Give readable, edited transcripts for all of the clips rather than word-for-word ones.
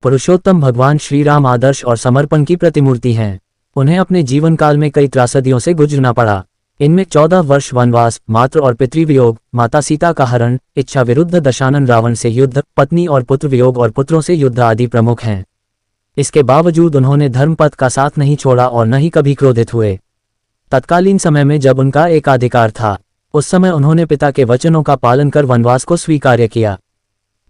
पुरुषोत्तम भगवान श्री राम आदर्श और समर्पण की प्रतिमूर्ति हैं। उन्हें अपने जीवन काल में कई त्रासदियों से गुजरना पड़ा। इनमें 14 वर्ष वनवास, मातृ और पितृवियोग, माता सीता का हरण, इच्छा विरुद्ध दशानन रावण से युद्ध, पत्नी और पुत्र वियोग और पुत्रों से युद्ध आदि प्रमुख हैं। इसके बावजूद उन्होंने धर्मपथ का साथ नहीं छोड़ा और न ही कभी क्रोधित हुए। तत्कालीन समय में जब उनका एकाधिकार था, उस समय उन्होंने पिता के वचनों का पालन कर वनवास को स्वीकार किया।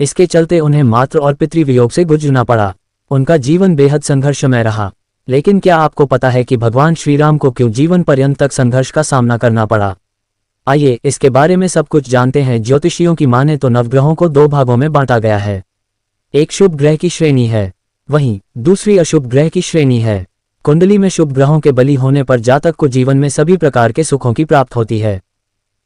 इसके चलते उन्हें मातृ और पितृवियोग से गुजरना पड़ा। उनका जीवन बेहद संघर्षमय रहा। लेकिन क्या आपको पता है कि भगवान श्री राम को क्यों जीवन पर्यंत तक संघर्ष का सामना करना पड़ा? आइए इसके बारे में सब कुछ जानते हैं। ज्योतिषियों की माने तो नवग्रहों को 2 भागों में बांटा गया है। एक शुभ ग्रह की श्रेणी है, वहीं दूसरी अशुभ ग्रह की श्रेणी है। कुंडली में शुभ ग्रहों के बली होने पर जातक को जीवन में सभी प्रकार के सुखों की प्राप्त होती है।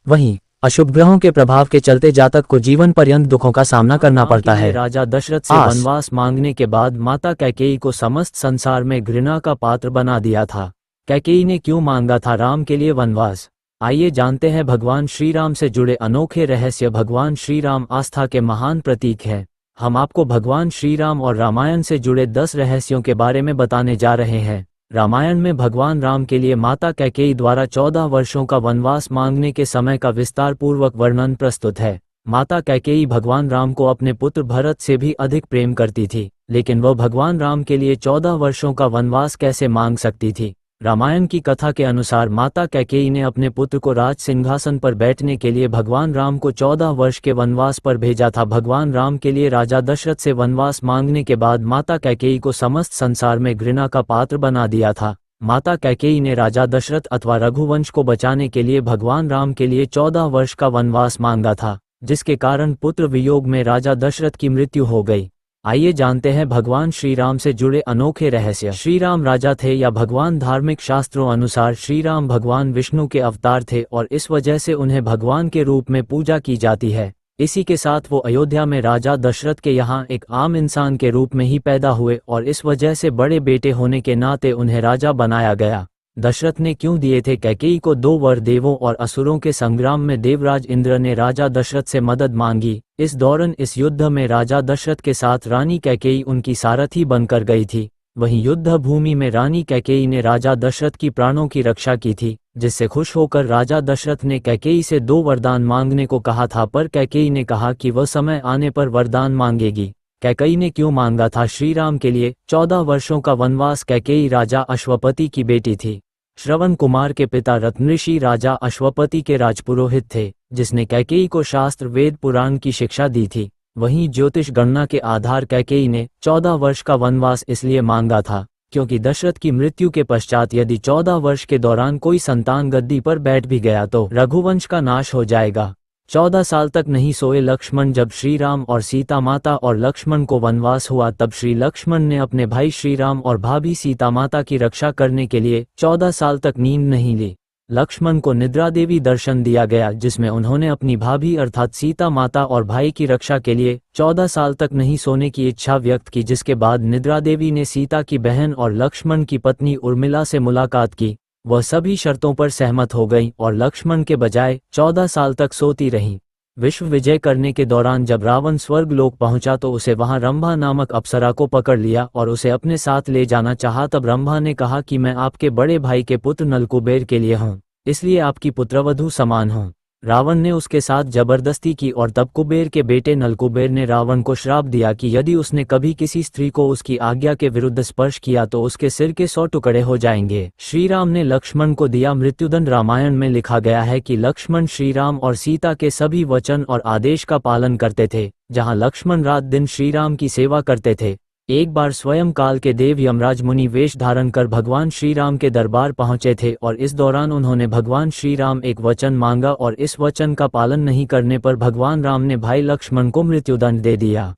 वहीं अशुभ ग्रहों के प्रभाव के चलते जातक को जीवन पर्यंत दुखों का सामना करना पड़ता है। राजा दशरथ से वनवास मांगने के बाद माता कैकेयी को समस्त संसार में घृणा का पात्र बना दिया था। कैकेयी ने क्यों मांगा था राम के लिए वनवास? आइए जानते हैं भगवान श्री राम से जुड़े अनोखे रहस्य। भगवान श्री राम आस्था के महान प्रतीक हैं। हम आपको भगवान श्री राम और रामायण से जुड़े 10 रहस्यों के बारे में बताने जा रहे हैं। रामायण में भगवान राम के लिए माता कैकेयी द्वारा 14 वर्षों का वनवास मांगने के समय का विस्तार पूर्वक वर्णन प्रस्तुत है। माता कैकेयी भगवान राम को अपने पुत्र भरत से भी अधिक प्रेम करती थी, लेकिन वह भगवान राम के लिए 14 वर्षों का वनवास कैसे मांग सकती थी? रामायण की कथा के अनुसार माता कैकेयी ने अपने पुत्र को राज सिंहासन पर बैठने के लिए भगवान राम को 14 वर्ष के वनवास पर भेजा था। भगवान राम के लिए राजा दशरथ से वनवास मांगने के बाद माता कैकेयी को समस्त संसार में घृणा का पात्र बना दिया था। माता कैकेयी ने राजा दशरथ अथवा रघुवंश को बचाने के लिए भगवान राम के लिए 14 वर्ष का वनवास मांगा था, जिसके कारण पुत्र वियोग में राजा दशरथ की मृत्यु हो गई। आइए जानते हैं भगवान श्री राम से जुड़े अनोखे रहस्य। श्री राम राजा थे या भगवान? धार्मिक शास्त्रों अनुसार श्री राम भगवान विष्णु के अवतार थे और इस वजह से उन्हें भगवान के रूप में पूजा की जाती है। इसी के साथ वो अयोध्या में राजा दशरथ के यहाँ एक आम इंसान के रूप में ही पैदा हुए और इस वजह से बड़े बेटे होने के नाते उन्हें राजा बनाया गया। दशरथ ने क्यों दिए थे कैकेयी को 2 वर? देवों और असुरों के संग्राम में देवराज इंद्र ने राजा दशरथ से मदद मांगी। इस दौरान इस युद्ध में राजा दशरथ के साथ रानी कैकेयी उनकी सारथी बनकर गई थी। वहीं युद्ध भूमि में रानी कैकेयी ने राजा दशरथ की प्राणों की रक्षा की थी, जिससे खुश होकर राजा दशरथ ने कैकेयी से 2 वरदान मांगने को कहा था, पर कैकेयी ने कहा कि वह समय आने पर वरदान मांगेगी। कैकेयी ने क्यों मांगा था श्री राम के लिए 14 वर्षों का वनवास? कैकेयी राजा अश्वपति की बेटी थी। श्रवण कुमार के पिता रत्नऋषि राजा अश्वपति के राजपुरोहित थे, जिसने कैकेयी को शास्त्र वेद पुराण की शिक्षा दी थी। वहीं ज्योतिष गणना के आधार कैकेयी ने 14 वर्ष का वनवास इसलिए मांगा था क्योंकि दशरथ की मृत्यु के पश्चात यदि 14 वर्ष के दौरान कोई संतान गद्दी पर बैठ भी गया तो रघुवंश का नाश हो जाएगा। 14 साल तक नहीं सोए लक्ष्मण। जब श्री राम और सीता माता और लक्ष्मण को वनवास हुआ तब श्री लक्ष्मण ने अपने भाई श्री राम और भाभी सीता माता की रक्षा करने के लिए 14 साल तक नींद नहीं ली। लक्ष्मण को निद्रा देवी दर्शन दिया गया, जिसमें उन्होंने अपनी भाभी अर्थात सीता माता और भाई की रक्षा के लिए 14 साल तक नहीं सोने की इच्छा व्यक्त की, जिसके बाद निद्रा देवी ने सीता की बहन और लक्ष्मण की पत्नी उर्मिला से मुलाकात की। वह सभी शर्तों पर सहमत हो गईं और लक्ष्मण के बजाय 14 साल तक सोती रहीं। विश्व विजय करने के दौरान जब रावण स्वर्गलोक पहुंचा तो उसे वहां रंभा नामक अप्सरा को पकड़ लिया और उसे अपने साथ ले जाना चाहा। तब रंभा ने कहा कि मैं आपके बड़े भाई के पुत्र नलकुबेर के लिए हूं, इसलिए आपकी पुत्रवधू समान हूं। रावण ने उसके साथ जबरदस्ती की और तब कुबेर के बेटे नलकुबेर ने रावण को श्राप दिया कि यदि उसने कभी किसी स्त्री को उसकी आज्ञा के विरुद्ध स्पर्श किया तो उसके सिर के 100 टुकड़े हो जाएंगे। श्री राम ने लक्ष्मण को दिया मृत्युदंड। रामायण में लिखा गया है कि लक्ष्मण श्री राम और सीता के सभी वचन और आदेश का पालन करते थे। जहाँ लक्ष्मण रात दिन श्री राम की सेवा करते थे। एक बार स्वयं काल के देव यमराज मुनि वेश धारण कर भगवान श्री राम के दरबार पहुंचे थे और इस दौरान उन्होंने भगवान श्री राम एक वचन मांगा और इस वचन का पालन नहीं करने पर भगवान राम ने भाई लक्ष्मण को मृत्युदंड दे दिया।